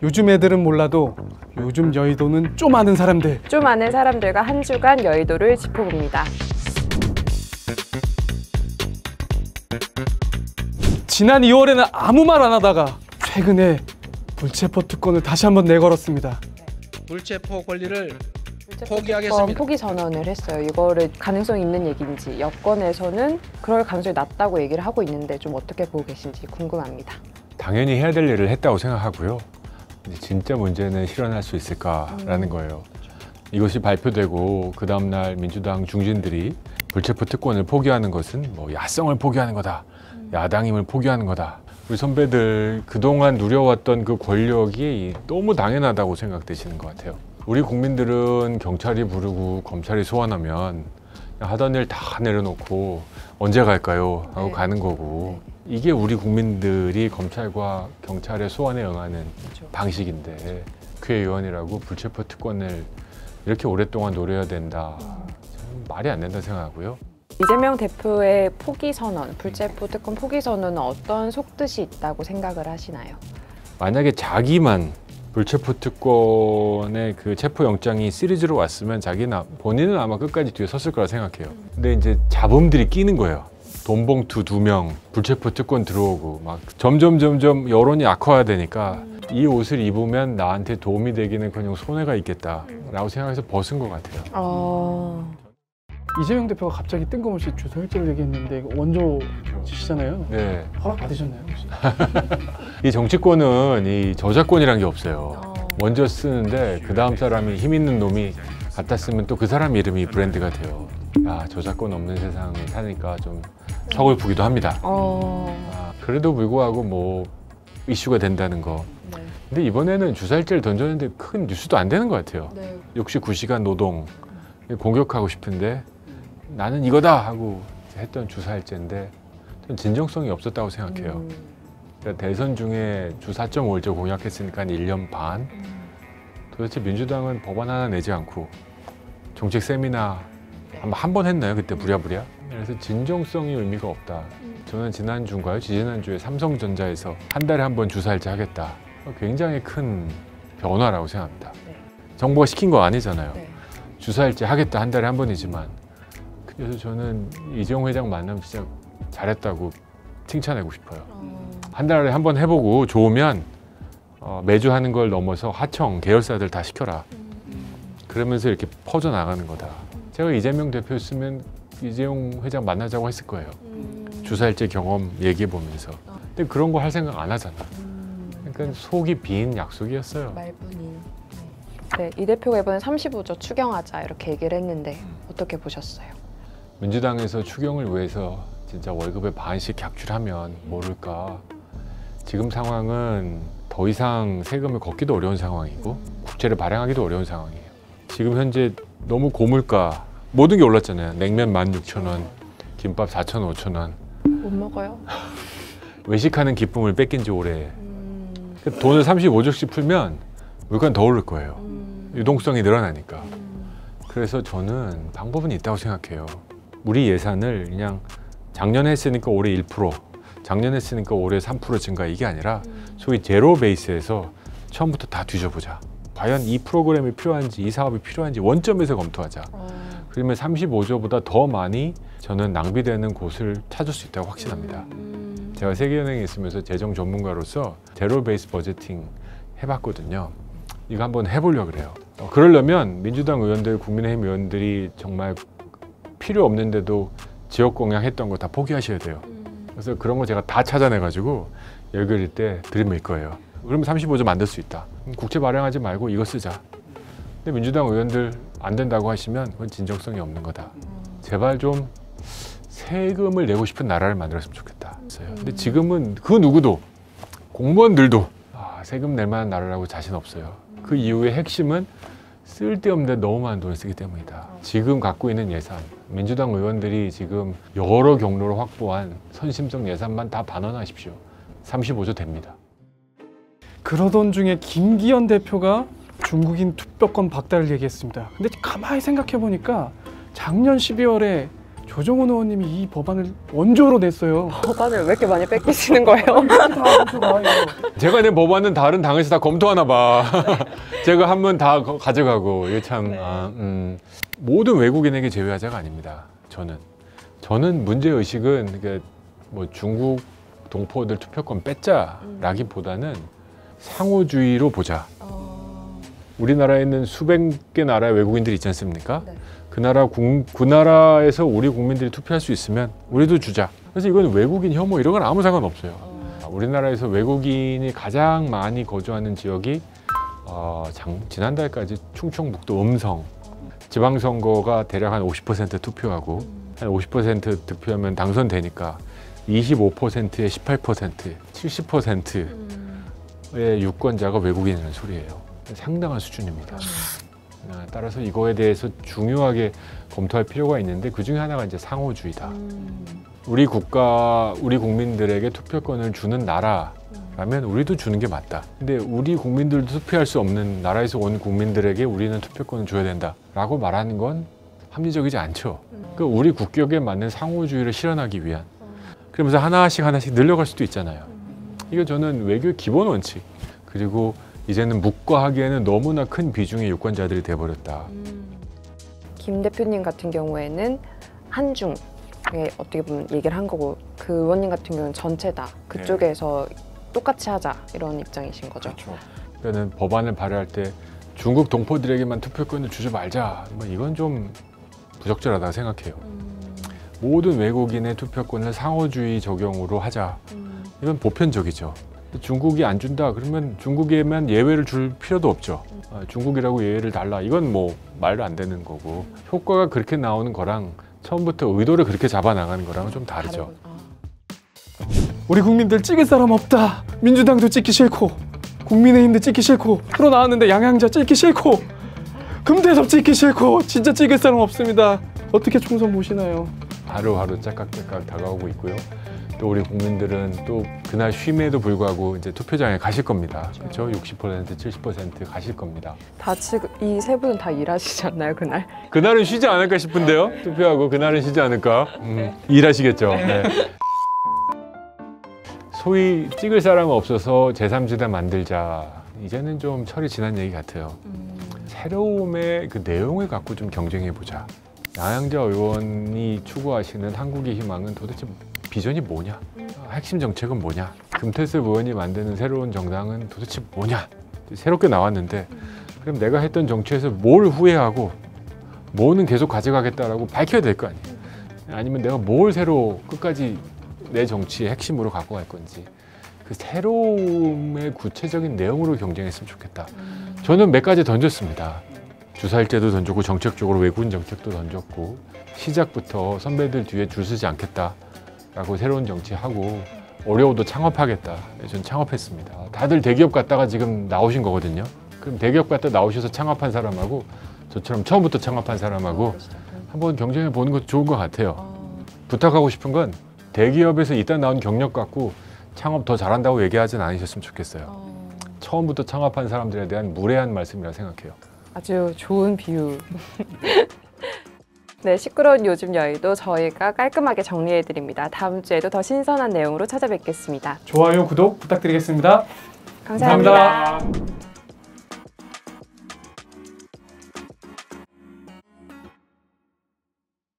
요즘 애들은 몰라도 요즘 여의도는 좀 아는 사람들. 좀 아는 사람들과 한 주간 여의도를 짚어봅니다. 지난 2월에는 아무 말 안 하다가 최근에 불체포 특권을 다시 한번 내걸었습니다. 불체포 권리를 포기하겠습니다. 포기 선언을 했어요. 이거를 가능성이 있는 얘기인지, 여권에서는 그럴 가능성이 낮다고 얘기를 하고 있는데 좀 어떻게 보고 계신지 궁금합니다. 당연히 해야 될 일을 했다고 생각하고요. 진짜 문제는 실현할 수 있을까라는 거예요. 이것이 발표되고 그 다음날 민주당 중진들이 불체포 특권을 포기하는 것은 뭐 야성을 포기하는 거다, 야당임을 포기하는 거다. 우리 선배들 그동안 누려왔던 그 권력이 너무 당연하다고 생각되시는 것 같아요. 우리 국민들은 경찰이 부르고 검찰이 소환하면 하던 일 다 내려놓고 언제 갈까요? 하고 네. 가는 거고, 이게 우리 국민들이 검찰과 경찰의 소환에 응하는 그렇죠. 방식인데, 국회의원이라고 불체포 특권을 이렇게 오랫동안 노려야 된다. 저는 말이 안 된다 생각하고요. 이재명 대표의 포기 선언, 불체포 특권 포기 선언은 어떤 속뜻이 있다고 생각을 하시나요? 만약에 자기만 불체포 특권의 그 체포영장이 시리즈로 왔으면 본인은 아마 끝까지 뒤에 섰을 거라 생각해요. 근데 이제 잡음들이 끼는 거예요. 돈봉투 2명, 불체포 특권 들어오고 막 점점 여론이 악화되니까 이 옷을 입으면 나한테 도움이 되기는커녕 손해가 있겠다라고 생각해서 벗은 것 같아요. 이재명 대표가 갑자기 뜬금없이 주소일제를 얘기했는데 이거 원조지시잖아요. 네. 허락 받으셨나요 혹시? 이 정치권은 이 저작권이란 게 없어요. 먼저 쓰는데 그 다음 사람이 힘 있는 놈이 갖다 쓰면 또 그 사람 이름이 브랜드가 돼요. 야, 저작권 없는 세상에 사니까 좀 서글프기도 합니다. 그래도 불구하고 뭐 이슈가 된다는 거. 네. 근데 이번에는 주사일제를 던졌는데 큰 뉴스도 안 되는 것 같아요. 네. 69시간 노동 공격하고 싶은데 나는 이거다 하고 했던 주사일제인데 전 진정성이 없었다고 생각해요. 그러니까 대선 중에 주 4.5일제 공약했으니까 한 1년 반. 도대체 민주당은 법안 하나 내지 않고 정책 세미나 한 번 했나요? 그때 부랴부랴? 그래서 진정성이 의미가 없다. 저는 지난주인가요? 지지난주에 삼성전자에서 한 달에 한 번 주사일제 하겠다. 굉장히 큰 변화라고 생각합니다. 네. 정부가 시킨 거 아니잖아요. 네. 주사일제 하겠다, 한 달에 한 번이지만. 그래서 저는 이재용 회장 만나면 진짜 잘했다고 칭찬하고 싶어요. 한 달에 한 번 해보고 좋으면 매주 하는 걸 넘어서 하청, 계열사들 다 시켜라. 그러면서 이렇게 퍼져나가는 거다. 제가 이재명 대표였으면 이재용 회장 만나자고 했을 거예요. 주사일제 경험 얘기해보면서. 근데 그런 거 할 생각 안 하잖아. 그러니까 속이 빈 약속이었어요. 말뿐인. 네, 이 대표가 이번에 35조 추경하자 이렇게 얘기를 했는데 어떻게 보셨어요? 민주당에서 추경을 위해서 진짜 월급의 반씩 객출하면 모를까. 지금 상황은 더 이상 세금을 걷기도 어려운 상황이고 국채를 발행하기도 어려운 상황이에요. 지금 현재 너무 고물가, 모든 게 올랐잖아요. 냉면 16,000원, 김밥 4,000원, 5,000원. 못 먹어요? 외식하는 기쁨을 뺏긴 지 오래. 돈을 35조씩 풀면 물가는 더 오를 거예요. 유동성이 늘어나니까. 그래서 저는 방법은 있다고 생각해요. 우리 예산을 그냥 작년에 했으니까 올해 1%, 작년에 했으니까 올해 3% 증가, 이게 아니라 소위 제로 베이스에서 처음부터 다 뒤져보자. 과연 이 프로그램이 필요한지, 이 사업이 필요한지 원점에서 검토하자. 그러면 35조보다 더 많이 저는 낭비되는 곳을 찾을 수 있다고 확신합니다. 제가 세계은행에 있으면서 재정 전문가로서 제로 베이스 버제팅 해봤거든요. 이거 한번 해보려고 그래요. 그러려면 민주당 의원들, 국민의힘 의원들이 정말 필요 없는데도 지역 공약했던 거 다 포기하셔야 돼요. 그래서 그런 거 제가 다 찾아내가지고 열거릴 때 들이밀 거예요. 그러면 35조 만들 수 있다. 국채 발행하지 말고 이거 쓰자. 근데 민주당 의원들 안 된다고 하시면 그건 진정성이 없는 거다. 제발 좀 세금을 내고 싶은 나라를 만들었으면 좋겠다. 근데 지금은 그 누구도, 공무원들도 세금 낼 만한 나라라고 자신 없어요. 그 이유의 핵심은 쓸데없는데 너무 많은 돈을 쓰기 때문이다. 지금 갖고 있는 예산, 민주당 의원들이 지금 여러 경로로 확보한 선심성 예산만 다 반환하십시오. 35조 됩니다. 그러던 중에 김기현 대표가 중국인 투표권 박탈을 얘기했습니다. 근데 가만히 생각해 보니까 작년 12월에 조정훈 의원님이 이 법안을 원조로 냈어요. 법안을 왜 이렇게 많이 뺏기시는 거예요? 제가 낸 법안은 다른 당에서 다 검토하나 봐. 제가 한 번 다 가져가고 이게 참 모든 외국인에게 제외하자가 아닙니다. 저는 문제 의식은 그러니까 뭐 중국 동포들 투표권 뺏자라기보다는 상호주의로 보자. 우리나라에 있는 수백 개 나라의 외국인들이 있지 않습니까? 네. 그 나라에서 우리 국민들이 투표할 수 있으면 우리도 주자. 그래서 이건 외국인 혐오 이런 건 아무 상관없어요. 우리나라에서 외국인이 가장 많이 거주하는 지역이 지난달까지 충청북도 음성. 지방선거가 대략 한 50% 투표하고 한 50% 득표하면 당선되니까 25%에 18%, 70%의 유권자가 외국인이라는 소리예요. 상당한 수준입니다. 따라서 이거에 대해서 중요하게 검토할 필요가 있는데 그 중에 하나가 이제 상호주의다. 우리 국가, 우리 국민들에게 투표권을 주는 나라라면 우리도 주는 게 맞다. 근데 우리 국민들도 투표할 수 없는 나라에서 온 국민들에게 우리는 투표권을 줘야 된다라고 말하는 건 합리적이지 않죠. 그러니까 우리 국격에 맞는 상호주의를 실현하기 위한 그러면서 하나씩 늘려갈 수도 있잖아요. 이거 저는 외교의 기본 원칙. 그리고 이제는 묵과하기에는 너무나 큰 비중의 유권자들이 돼버렸다. 김 대표님 같은 경우에는 한중에 어떻게 보면 얘기를 한 거고 그 의원님 같은 경우는 전체다. 그쪽에서 똑같이 하자 이런 입장이신 거죠. 그렇죠. 그러니까 법안을 발의할 때 중국 동포들에게만 투표권을 주지 말자. 뭐 이건 좀 부적절하다고 생각해요. 모든 외국인의 투표권을 상호주의 적용으로 하자. 이건 보편적이죠. 중국이 안 준다 그러면 중국에만 예외를 줄 필요도 없죠. 중국이라고 예외를 달라 이건 뭐 말도 안 되는 거고 효과가 그렇게 나오는 거랑 처음부터 의도를 그렇게 잡아 나가는 거랑은 좀 다르죠. 우리 국민들 찍을 사람 없다. 민주당도 찍기 싫고 국민의힘도 찍기 싫고 프로 나왔는데 양양자 찍기 싫고 금태섭 찍기 싫고 진짜 찍을 사람 없습니다. 어떻게 총선 보시나요? 하루하루 짝깍짝깍 다가오고 있고요. 또 우리 국민들은 또 그날 쉼에도 불구하고 이제 투표장에 가실 겁니다. 그렇죠? 60%, 70% 가실 겁니다. 다 지금 이 세 분은 다 일하시지 않나요 그날? 그날은 쉬지 않을까 싶은데요. 투표하고 그날은 쉬지 않을까. 일하시겠죠. 네. 소위 찍을 사람 없어서 제3지대 만들자. 이제는 좀 철이 지난 얘기 같아요. 새로움의 그 내용을 갖고 좀 경쟁해 보자. 양양자 의원이 추구하시는 한국의 희망은 도대체 비전이 뭐냐? 핵심 정책은 뭐냐? 금태섭 의원이 만드는 새로운 정당은 도대체 뭐냐? 새롭게 나왔는데 그럼 내가 했던 정치에서 뭘 후회하고 뭐는 계속 가져가겠다라고 밝혀야 될 거 아니에요. 아니면 내가 뭘 새로 끝까지 내 정치의 핵심으로 갖고 갈 건지 그 새로움의 구체적인 내용으로 경쟁했으면 좋겠다. 저는 몇 가지 던졌습니다. 주사일제도 던졌고 정책적으로 외국인 정책도 던졌고 시작부터 선배들 뒤에 줄 서지 않겠다. 라고 새로운 정치하고 어려워도 창업하겠다. 전 창업했습니다. 다들 대기업 갔다가 지금 나오신 거거든요. 그럼 대기업 갔다 나오셔서 창업한 사람하고 저처럼 처음부터 창업한 사람하고 한번 경쟁해 보는 것도 좋은 것 같아요. 부탁하고 싶은 건 대기업에서 이따 나온 경력 갖고 창업 더 잘한다고 얘기하진 않으셨으면 좋겠어요. 처음부터 창업한 사람들에 대한 무례한 말씀이라 생각해요. 아주 좋은 비유. 네, 시끄러운 요즘 여의도 저희가 깔끔하게 정리해드립니다. 다음 주에도 더 신선한 내용으로 찾아뵙겠습니다. 좋아요, 구독 부탁드리겠습니다. 감사합니다. 감사합니다.